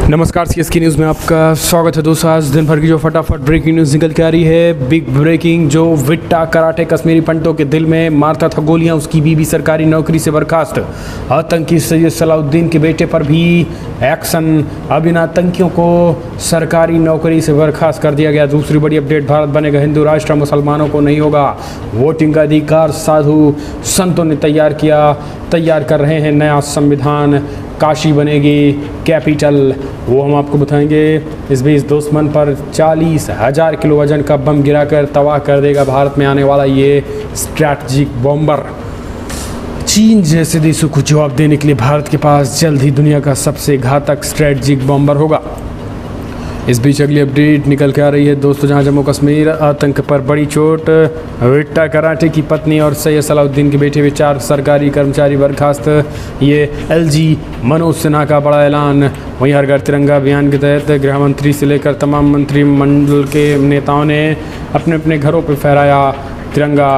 नमस्कार, CSK news में आपका स्वागत है दोस्तों। आज दिन भर की जो फटाफट ब्रेकिंग न्यूज़ निकल के आ रही है, बिग ब्रेकिंग। जो विट्टा कराटे कश्मीरी पंडितों के दिल में मारता था गोलियां, उसकी बीवी सरकारी नौकरी से बर्खास्त। आतंकी सैयद सलाउद्दीन के बेटे पर भी एक्शन, अब इन आतंकियों को सरकारी नौकरी से बर्खास्त कर दिया गया। दूसरी बड़ी अपडेट, भारत बनेगा हिंदू राष्ट्र, मुसलमानों को नहीं होगा वोटिंग का अधिकार। साधु संतों ने तैयार कर रहे हैं नया संविधान, काशी बनेगी कैपिटल, वो हम आपको बताएंगे। इस बीच दुश्मन पर 40,000 किलो वजन का बम गिराकर तबाह कर देगा भारत में आने वाला ये स्ट्रैटेजिक बॉम्बर। चीन जैसे देशों को जवाब देने के लिए भारत के पास जल्द ही दुनिया का सबसे घातक स्ट्रैटेजिक बॉम्बर होगा। इस बीच अगली अपडेट निकल के आ रही है दोस्तों, जहां जम्मू कश्मीर आतंक पर बड़ी चोट। विट्टा कराटे की पत्नी और सैयद सलाउद्दीन के बेटे भी 4 सरकारी कर्मचारी बर्खास्त। ये एलजी मनोज सिन्हा का बड़ा ऐलान। वहीं हर घर तिरंगा अभियान के तहत गृह मंत्री से लेकर तमाम मंत्रिमंडल के नेताओं ने अपने अपने घरों पर फहराया तिरंगा।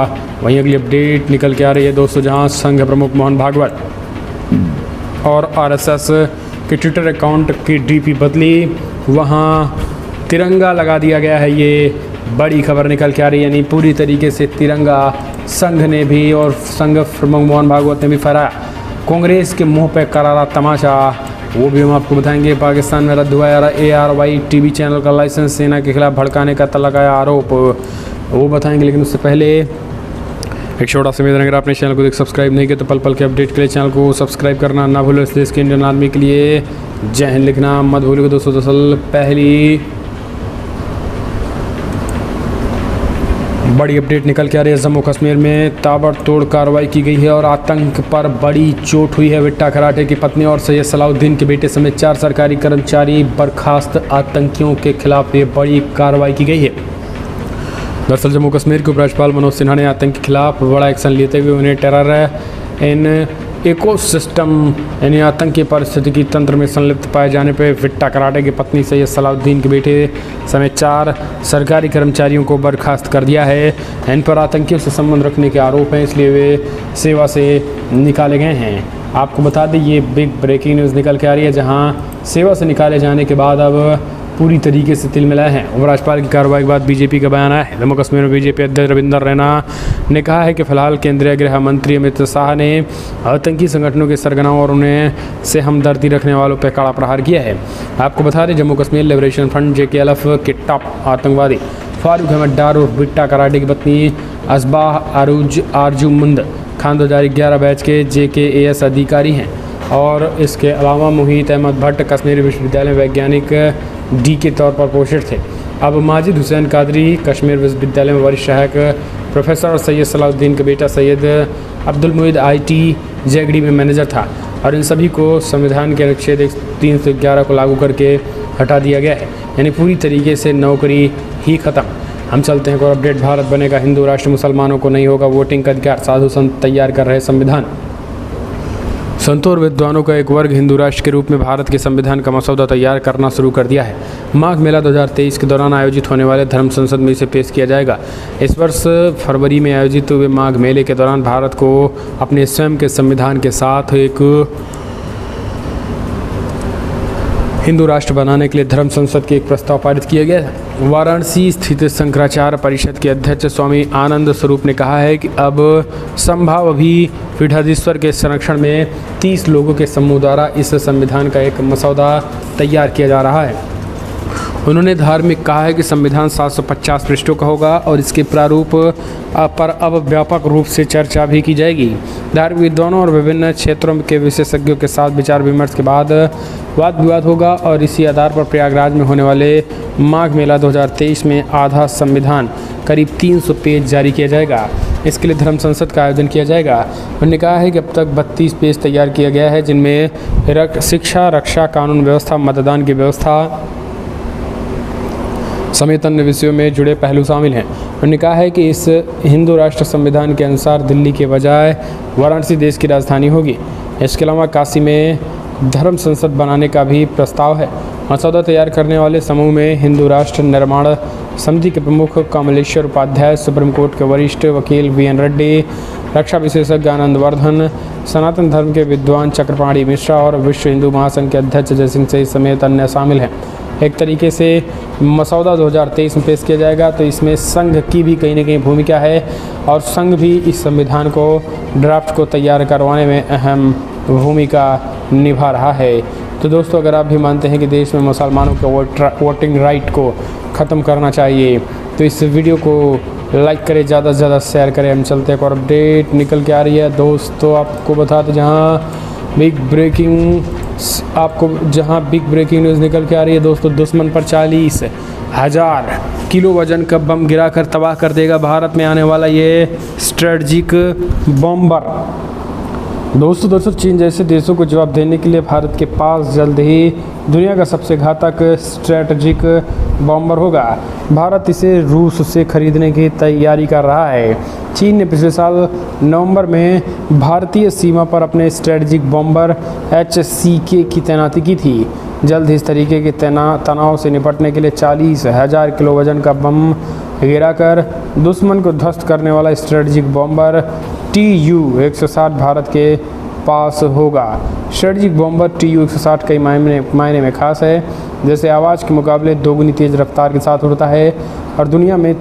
वहीं अगली अपडेट निकल के आ रही है दोस्तों, जहां संघ प्रमुख मोहन भागवत और आरएसएस के ट्विटर अकाउंट की डीपी बदली, वहाँ तिरंगा लगा दिया गया है। ये बड़ी खबर निकल के आ रही है, यानी पूरी तरीके से तिरंगा संघ ने भी और संघ प्रमुख मोहन भागवत ने भी फहराया। कांग्रेस के मुंह पे करारा तमाचा, वो भी हम आपको बताएंगे। पाकिस्तान में रद्द हुआ ARY टीवी चैनल का लाइसेंस, सेना के खिलाफ भड़काने का लगाया आरोप, वो बताएंगे। लेकिन उससे पहले एक छोटा सा निवेदन, अगर आपने चैनल को सब्सक्राइब नहीं किया तो पल पल के अपडेट के लिए चैनल को सब्सक्राइब करना ना भूलो। इस देश के इंडियन आर्मी के लिए जय हिंद लिखना मत भूलिएगा दोस्तों। दरअसल पहली बड़ी अपडेट निकल के आ रही है, जम्मू कश्मीर में ताबड़तोड़ कार्रवाई की गई है और आतंक पर बड़ी चोट हुई है। विट्टा कराटे की पत्नी और सैयद सलाउद्दीन के बेटे समेत 4 सरकारी कर्मचारी बर्खास्त। आतंकियों के खिलाफ ये बड़ी कार्रवाई की गई है। दरअसल जम्मू कश्मीर के उपराज्यपाल मनोज सिन्हा ने आतंक के खिलाफ बड़ा एक्शन लेते हुए उन्हें टेरर इन इकोसिस्टम यानी आतंकी परिस्थितिकी तंत्र में संलिप्त पाए जाने पर विट्टा कराटे की पत्नी सैयद सलाउद्दीन के बेटे समेत 4 सरकारी कर्मचारियों को बर्खास्त कर दिया है। इन पर आतंकियों से संबंध रखने के आरोप हैं, इसलिए वे सेवा से निकाले गए हैं। आपको बता दें, ये बिग ब्रेकिंग न्यूज़ निकल के आ रही है, जहाँ सेवा से निकाले जाने के बाद अब पूरी तरीके से तिल मिलाए हैं। उपराज्यपाल की कार्रवाई के बाद बीजेपी का बयान आया है। जम्मू कश्मीर में बीजेपी अध्यक्ष रविंदर रैना ने कहा है कि फिलहाल केंद्रीय गृह मंत्री अमित शाह ने आतंकी संगठनों के सरगनाओं और उन्हें से हमदर्दी रखने वालों पर कड़ा प्रहार किया है। आपको बता दें, Jammu Kashmir liberation front JKLF के टॉप आतंकवादी फारूक अहमद डार और विट्टा कराटे की पत्नी असबाह आरजुमुंद खान 2011 बैच के JKAS अधिकारी हैं। और इसके अलावा मुहित अहमद भट्ट कश्मीरी विश्वविद्यालय में वैज्ञानिक D के तौर पर पोषित थे। अब माजिद हुसैन कादरी कश्मीर विश्वविद्यालय में वरिष्ठ सहायक प्रोफेसर और सैयद सलाउद्दीन के बेटा सैयद अब्दुल मुईद IT जैगडी में मैनेजर था। और इन सभी को संविधान के अनुच्छेद 311 को लागू करके हटा दिया गया है, यानी पूरी तरीके से नौकरी ही ख़त्म। हम चलते हैं और अपडेट, भारत बनेगा हिंदू राष्ट्र, मुसलमानों को नहीं होगा वोटिंग का अधिकार। साधु संत तैयार कर रहे संविधान। संतों और विद्वानों का एक वर्ग हिंदू राष्ट्र के रूप में भारत के संविधान का मसौदा तैयार करना शुरू कर दिया है। माघ मेला 2023 के दौरान आयोजित होने वाले धर्म संसद में इसे पेश किया जाएगा। इस वर्ष फरवरी में आयोजित हुए माघ मेले के दौरान भारत को अपने स्वयं के संविधान के साथ एक हिंदू राष्ट्र बनाने के लिए धर्म संसद के एक प्रस्ताव पारित किया गया है। वाराणसी स्थित शंकराचार्य परिषद के अध्यक्ष स्वामी आनंद स्वरूप ने कहा है कि अब संभावि पीठाधीश्वर के संरक्षण में 30 लोगों के समूह द्वारा इस संविधान का एक मसौदा तैयार किया जा रहा है। उन्होंने धार्मिक कहा है कि संविधान 750 पृष्ठों का होगा और इसके प्रारूप पर अब व्यापक रूप से चर्चा भी की जाएगी। धार्मिक विद्वानों और विभिन्न क्षेत्रों के विशेषज्ञों के साथ विचार विमर्श के बाद वाद विवाद होगा और इसी आधार पर प्रयागराज में होने वाले माघ मेला 2023 में आधा संविधान करीब 300 पेज जारी किया जाएगा। इसके लिए धर्म संसद का आयोजन किया जाएगा। उन्होंने कहा है कि अब तक 32 पेज तैयार किया गया है, जिनमें शिक्षा, रक्षा, कानून व्यवस्था, मतदान की व्यवस्था समेत अन्य विषयों में जुड़े पहलू शामिल हैं। उन्होंने कहा है कि इस हिंदू राष्ट्र संविधान के अनुसार दिल्ली के बजाय वाराणसी देश की राजधानी होगी। इसके अलावा काशी में धर्म संसद बनाने का भी प्रस्ताव है। मसौदा तैयार करने वाले समूह में हिंदू राष्ट्र निर्माण समिति के प्रमुख कमलेश्वर उपाध्याय, सुप्रीम कोर्ट के वरिष्ठ वकील VN रेड्डी, रक्षा विशेषज्ञ आनंद वर्धन, सनातन धर्म के विद्वान चक्रपाणी मिश्रा और विश्व हिंदू महासंघ के अध्यक्ष अजय सिंह सहित समेत अन्य शामिल हैं। एक तरीके से मसौदा 2023 में पेश किया जाएगा, तो इसमें संघ की भी कहीं ना कहीं भूमिका है और संघ भी इस संविधान को ड्राफ्ट को तैयार करवाने में अहम भूमिका निभा रहा है। तो दोस्तों, अगर आप भी मानते हैं कि देश में मुसलमानों के वोटिंग राइट को ख़त्म करना चाहिए तो इस वीडियो को लाइक करें, ज़्यादा से ज़्यादा शेयर करें। हम चलते हैं, एक और अपडेट निकल के आ रही है दोस्तों, आपको बता दें जहां बिग ब्रेकिंग न्यूज़ निकल के आ रही है दोस्तों। दुश्मन पर 40,000 किलो वजन का बम गिराकर तबाह कर देगा भारत में आने वाला ये स्ट्रेटजिक बॉम्बर। दोस्तों चीन जैसे देशों को जवाब देने के लिए भारत के पास जल्द ही दुनिया का सबसे घातक स्ट्रेटजिक बॉम्बर होगा। भारत इसे रूस से खरीदने की तैयारी कर रहा है। चीन ने पिछले साल नवंबर में भारतीय सीमा पर अपने स्ट्रेटजिक बॉम्बर HCK की तैनाती की थी। जल्द ही इस तरीके के तनाव से निपटने के लिए 40,000 किलो वजन का बम गिराकर दुश्मन को ध्वस्त करने वाला स्ट्रेटजिक बॉम्बर TU-160 भारत के पास होगा। स्ट्रेटजिक बॉम्बर TU-160 कई मायने में खास है, जैसे आवाज़ के मुकाबले दोगुनी तेज़ रफ्तार के साथ उड़ता है और दुनिया में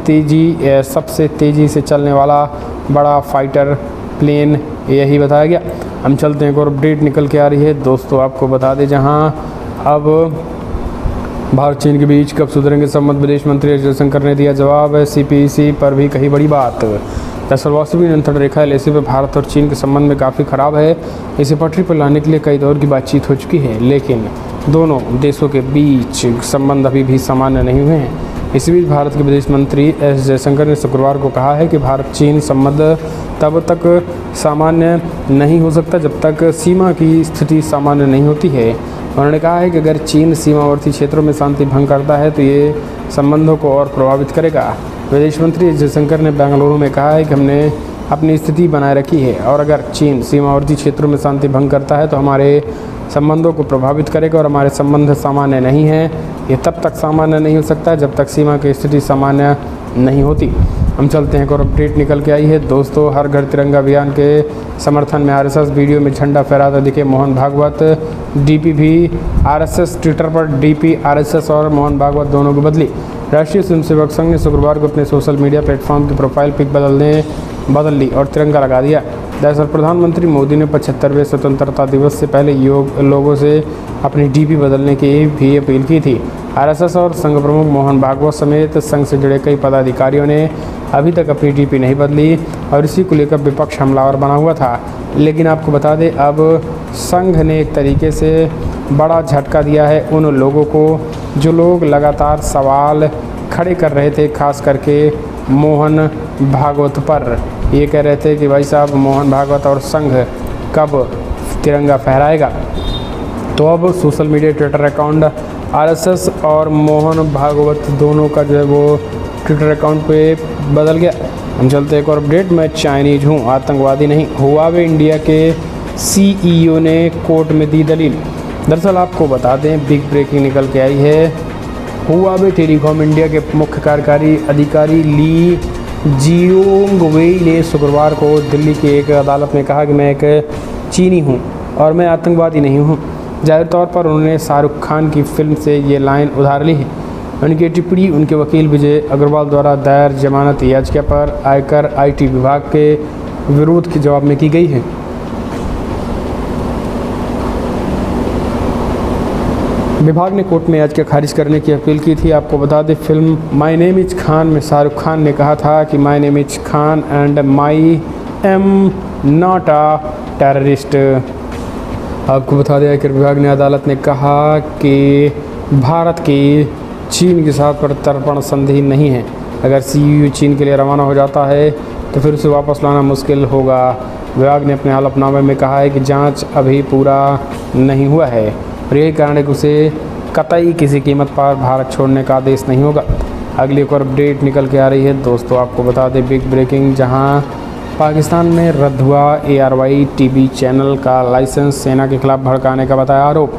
सबसे तेज़ी से चलने वाला बड़ा फाइटर प्लेन यही बताया गया। हम चलते हैं, एक और अपडेट निकल के आ रही है दोस्तों, आपको बता दें जहां अब भारत चीन के बीच कब सुधरेंगे संबंध, विदेश मंत्री एस जयशंकर ने दिया जवाब। CPEC पर भी कही बड़ी बात। दरअसल वास्तविक नियंत्रण रेखा LAC पे भारत और चीन के संबंध में काफ़ी ख़राब है। इसे पटरी पर लाने के लिए कई दौर की बातचीत हो चुकी है, लेकिन दोनों देशों के बीच संबंध अभी भी सामान्य नहीं हुए हैं। इसी बीच भारत के विदेश मंत्री एस जयशंकर ने शुक्रवार को कहा है कि भारत चीन संबंध तब तक सामान्य नहीं हो सकता जब तक सीमा की स्थिति सामान्य नहीं होती है। उन्होंने कहा है कि अगर चीन सीमावर्ती क्षेत्रों में शांति भंग करता है तो ये संबंधों को और प्रभावित करेगा। विदेश मंत्री एस जयशंकर ने बेंगलुरु में कहा है कि हमने अपनी स्थिति बनाए रखी है और अगर चीन सीमावर्ती क्षेत्रों में शांति भंग करता है तो हमारे संबंधों को प्रभावित करेगा और हमारे संबंध सामान्य नहीं हैं। ये तब तक सामान्य नहीं हो सकता जब तक सीमा की स्थिति सामान्य नहीं होती। हम चलते हैं, और अपडेट निकल के आई है दोस्तों। हर घर तिरंगा अभियान के समर्थन में RSS वीडियो में झंडा फहराते दिखे मोहन भागवत। DP भी RSS ट्विटर पर DP RSS और मोहन भागवत दोनों को बदली। राष्ट्रीय स्वयंसेवक संघ ने शुक्रवार को अपने सोशल मीडिया प्लेटफॉर्म की प्रोफाइल पिक बदल ली और तिरंगा लगा दिया। दरअसल प्रधानमंत्री मोदी ने 75वें स्वतंत्रता दिवस से पहले लोगों से अपनी DP बदलने की भी अपील की थी। RSS और संघ प्रमुख मोहन भागवत समेत संघ से जुड़े कई पदाधिकारियों ने अभी तक अपनी DP नहीं बदली और इसी को लेकर विपक्ष हमलावर बना हुआ था। लेकिन आपको बता दें, अब संघ ने एक तरीके से बड़ा झटका दिया है उन लोगों को जो लोग लगातार सवाल खड़े कर रहे थे, खास करके मोहन भागवत पर। ये कह रहे थे कि भाई साहब मोहन भागवत और संघ कब तिरंगा फहराएगा। तो अब social media Twitter account RSS और मोहन भागवत दोनों का जो है वो ट्विटर अकाउंट पे बदल गया। हम चलते एक और अपडेट। मैं चाइनीज हूँ, आतंकवादी नहीं, हुआवे इंडिया के CEO ने कोर्ट में दी दलील। दरअसल आपको बता दें, बिग ब्रेकिंग निकल के आई है। हुआवे टेलीकॉम इंडिया के मुख्य कार्यकारी अधिकारी ली जियोंगवेई ने शुक्रवार को दिल्ली की एक अदालत में कहा कि मैं एक चीनी हूँ और मैं आतंकवादी नहीं हूँ। जाहिर तौर पर उन्होंने शाहरुख खान की फिल्म से ये लाइन उधार ली है। उनकी टिप्पणी उनके वकील विजय अग्रवाल द्वारा दायर जमानत याचिका पर आयकर IT विभाग के विरोध के जवाब में की गई है। विभाग ने कोर्ट में याचिका खारिज करने की अपील की थी। आपको बता दें, film my name is Khan में शाहरुख खान ने कहा था कि my name is Khan and my am not a terrorist. आपको बता दें, आयकर विभाग ने अदालत ने कहा कि भारत की चीन के साथ प्रत्यर्पण संधि नहीं है। अगर CEU चीन के लिए रवाना हो जाता है तो फिर उसे वापस लाना मुश्किल होगा। विभाग ने अपने हलफनामे में कहा है कि जांच अभी पूरा नहीं हुआ है और यही कारण है कि उसे कतई किसी कीमत पर भारत छोड़ने का आदेश नहीं होगा। अगली एक और अपडेट निकल के आ रही है दोस्तों, आपको बता दें बिग ब्रेकिंग, जहां पाकिस्तान में रद्द हुआ ARY TV चैनल का लाइसेंस, सेना के खिलाफ भड़काने का बताया आरोप।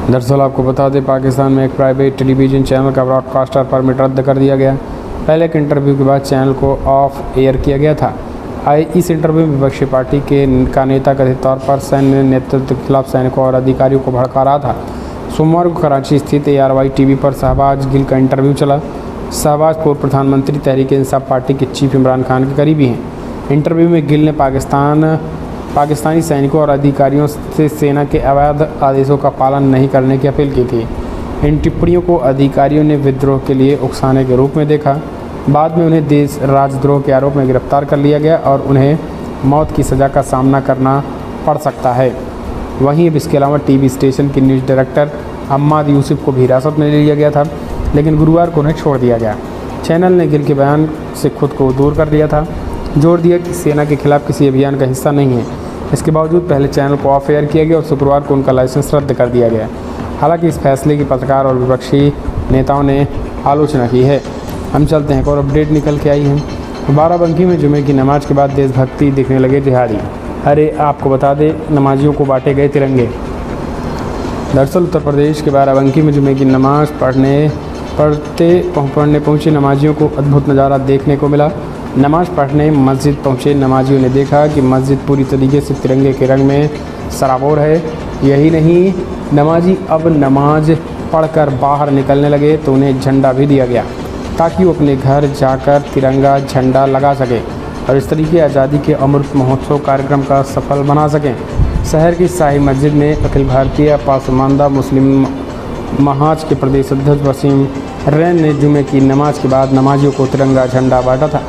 दरअसल आपको बता दें, पाकिस्तान में एक प्राइवेट टेलीविज़न चैनल का ब्रॉडकास्टर परमिट रद्द कर दिया गया। पहले एक इंटरव्यू के बाद चैनल को ऑफ एयर किया गया था। इस इंटरव्यू में विपक्षी पार्टी का नेता कथित तौर पर सैन्य नेतृत्व के खिलाफ सैनिकों और अधिकारियों को भड़का रहा था। सोमवार को कराची स्थित ARY टीवी पर शहबाज गिल का इंटरव्यू चला। शहबाज पूर्व प्रधानमंत्री तहरीक इंसाफ पार्टी के चीफ इमरान खान के करीबी हैं। इंटरव्यू में गिल ने पाकिस्तानी सैनिकों और अधिकारियों से सेना के अवैध आदेशों का पालन नहीं करने की अपील की थी। इन टिप्पणियों को अधिकारियों ने विद्रोह के लिए उकसाने के रूप में देखा। बाद में उन्हें देश राजद्रोह के आरोप में गिरफ्तार कर लिया गया और उन्हें मौत की सज़ा का सामना करना पड़ सकता है। वहीं अब इसके अलावा टीवी स्टेशन के न्यूज़ डायरेक्टर अम्माद यूसुफ को भी हिरासत में ले लिया गया था, लेकिन गुरुवार को उन्हें छोड़ दिया गया। चैनल ने गिल के बयान से खुद को दूर कर लिया था, जोर दिया कि सेना के खिलाफ किसी अभियान का हिस्सा नहीं है। इसके बावजूद पहले चैनल को ऑफ एयर किया गया और शुक्रवार को उनका लाइसेंस रद्द कर दिया गया। हालांकि इस फैसले की पत्रकार और विपक्षी नेताओं ने आलोचना की है। हम चलते हैं, और अपडेट निकल के आई है। बाराबंकी में जुमे की नमाज के बाद देशभक्ति दिखने लगे जिहादी। अरे आपको बता दें, नमाजियों को बांटे गए तिरंगे। दरअसल उत्तर प्रदेश के बाराबंकी में जुमे की नमाज पढ़ने पहुंचे नमाजियों को अद्भुत नज़ारा देखने को मिला। नमाज पढ़ने मस्जिद पहुंचे नमाजियों ने देखा कि मस्जिद पूरी तरीके से तिरंगे के रंग में सराबोर है। यही नहीं, नमाजी अब नमाज पढ़कर बाहर निकलने लगे तो उन्हें झंडा भी दिया गया ताकि वो अपने घर जाकर तिरंगा झंडा लगा सकें और इस तरीके आज़ादी के अमृत महोत्सव कार्यक्रम का सफल बना सकें। शहर की शाही मस्जिद में अखिल भारतीय पासमानदा मुस्लिम महाज के प्रदेश अध्यक्ष वसीम रैन ने जुमे की नमाज के बाद नमाजियों को तिरंगा झंडा बांटा था।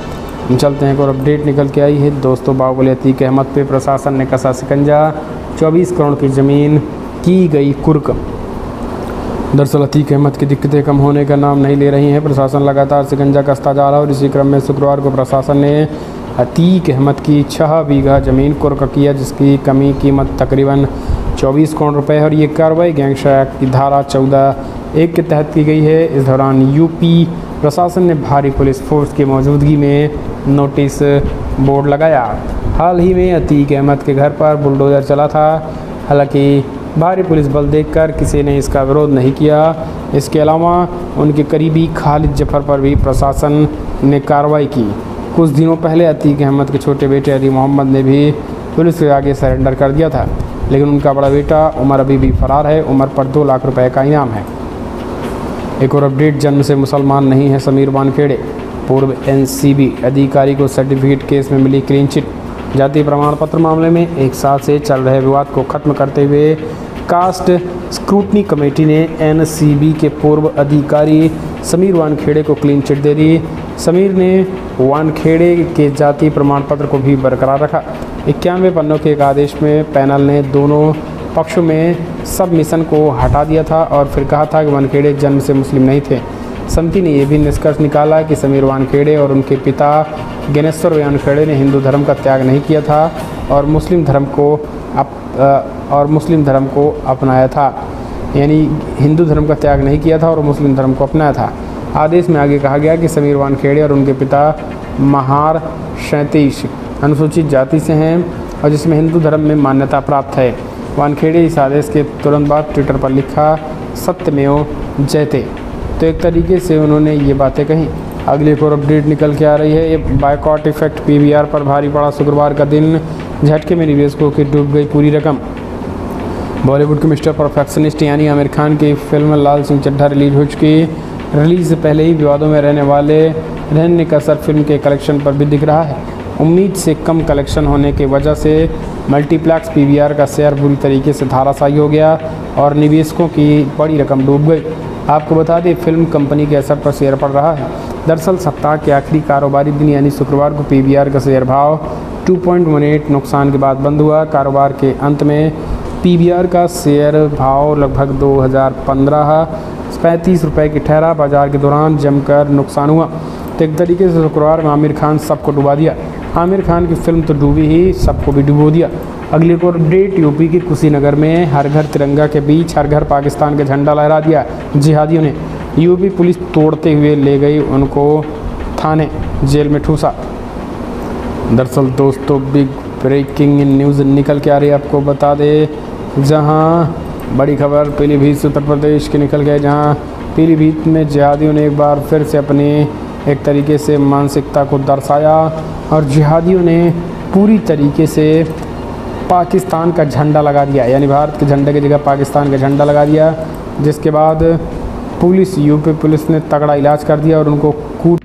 हम चलते हैं, और अपडेट निकल के आई है। दोस्तों, बाहुबली अतीक अहमद पे प्रशासन ने कसा शिकंजा, 24 करोड़ की ज़मीन की गई कुर्क। दरअसल अतीक अहमद की दिक्कतें कम होने का नाम नहीं ले रही हैं। प्रशासन लगातार शिकंजा कसता जा रहा है और इसी क्रम में शुक्रवार को प्रशासन ने अतीक अहमद की 6 बीघा ज़मीन कुर्क किया, जिसकी कमी कीमत तकरीबन 24 करोड़ रुपए है और ये कार्रवाई गैंगस्टर एक्ट की धारा 14(1) के तहत की गई है। इस दौरान यूपी प्रशासन ने भारी पुलिस फोर्स की मौजूदगी में नोटिस बोर्ड लगाया। हाल ही में अतीक अहमद के घर पर बुलडोज़र चला था। हालांकि भारी पुलिस बल देखकर किसी ने इसका विरोध नहीं किया। इसके अलावा उनके करीबी खालिद जफर पर भी प्रशासन ने कार्रवाई की। कुछ दिनों पहले अतीक अहमद के छोटे बेटे अली मोहम्मद ने भी पुलिस के आगे सरेंडर कर दिया था, लेकिन उनका बड़ा बेटा उमर अभी भी फरार है। उमर पर 2 लाख रुपए का इनाम है। एक और अपडेट, जन्म से मुसलमान नहीं है समीर वानखेड़े। पूर्व NCB अधिकारी को सर्टिफिकेट केस में मिली क्लीन चिट। जाति प्रमाण पत्र मामले में 1 साल से चल रहे विवाद को खत्म करते हुए कास्ट स्क्रूटनी कमेटी ने NCB के पूर्व अधिकारी समीर वानखेड़े को क्लीन चिट दे दी। समीर ने वानखेड़े के जाति प्रमाण पत्र को भी बरकरार रखा। 91 पन्नों के एक आदेश में पैनल ने दोनों पक्षों में सबमिशन को हटा दिया था और फिर कहा था कि वानखेड़े जन्म से मुस्लिम नहीं थे। समिति ने यह भी निष्कर्ष निकाला कि समीर वानखेड़े और उनके पिता ज्ञानेश्वर वानखेड़े ने हिंदू धर्म का त्याग नहीं किया था और मुस्लिम धर्म को अपनाया था। यानी हिंदू धर्म का त्याग नहीं किया था और मुस्लिम धर्म को अपनाया था। आदेश में आगे कहा गया कि समीर वानखेड़े और उनके पिता महार 37 अनुसूचित जाति से हैं और जिसमें हिंदू धर्म में मान्यता प्राप्त है। वानखेड़े इस आदेश के तुरंत बाद ट्विटर पर लिखा, सत्यमेव जयते। तो एक तरीके से उन्होंने ये बातें कहीं। अगली एक और अपडेट निकल के आ रही है। ये बायकॉट इफेक्ट PVR पर भारी पड़ा। शुक्रवार का दिन झटके में निवेशकों की डूब गई पूरी रकम। बॉलीवुड के मिस्टर परफेक्शनिस्ट यानी आमिर खान की फिल्म लाल सिंह चड्ढा रिलीज हो चुकी। रिलीज से पहले ही विवादों में रहने का असर फिल्म के कलेक्शन पर भी दिख रहा है। उम्मीद से कम कलेक्शन होने की वजह से मल्टीप्लेक्स PVR का शेयर बुरी तरीके से धाराशायी हो गया और निवेशकों की बड़ी रकम डूब गई। आपको बता दें, फिल्म कंपनी के असर पर शेयर पड़ रहा है। दरअसल सप्ताह के आखिरी कारोबारी दिन यानी शुक्रवार को PVR का शेयर भाव 2.18 नुकसान के बाद बंद हुआ। कारोबार के अंत में PVR का शेयर भाव लगभग 2035 रुपये की ठहरा। बाजार के दौरान जमकर नुकसान हुआ। तो एक तरीके से शुक्रवार में आमिर खान सबको डुबा दिया। आमिर खान की फिल्म तो डूबी ही, सबको भी डुबो दिया। अगली एक और अपडेट, यूपी के कुशीनगर में हर घर तिरंगा के बीच हर घर पाकिस्तान का झंडा लहरा दिया जिहादियों ने। यूपी पुलिस तोड़ते हुए ले गई उनको थाने, जेल में ठूसा। दरअसल दोस्तों, बिग ब्रेकिंग न्यूज़ निकल के आ रही है, आपको बता दे। जहां बड़ी खबर पीलीभीत से उत्तर प्रदेश के निकल गए, जहां पीलीभीत में जिहादियों ने एक बार फिर से अपनी एक तरीके से मानसिकता को दर्शाया और जिहादियों ने पूरी तरीके से पाकिस्तान का झंडा लगा दिया, यानी भारत के झंडे की जगह पाकिस्तान का झंडा लगा दिया, जिसके बाद यूपी पुलिस ने तगड़ा इलाज कर दिया और उनको कूट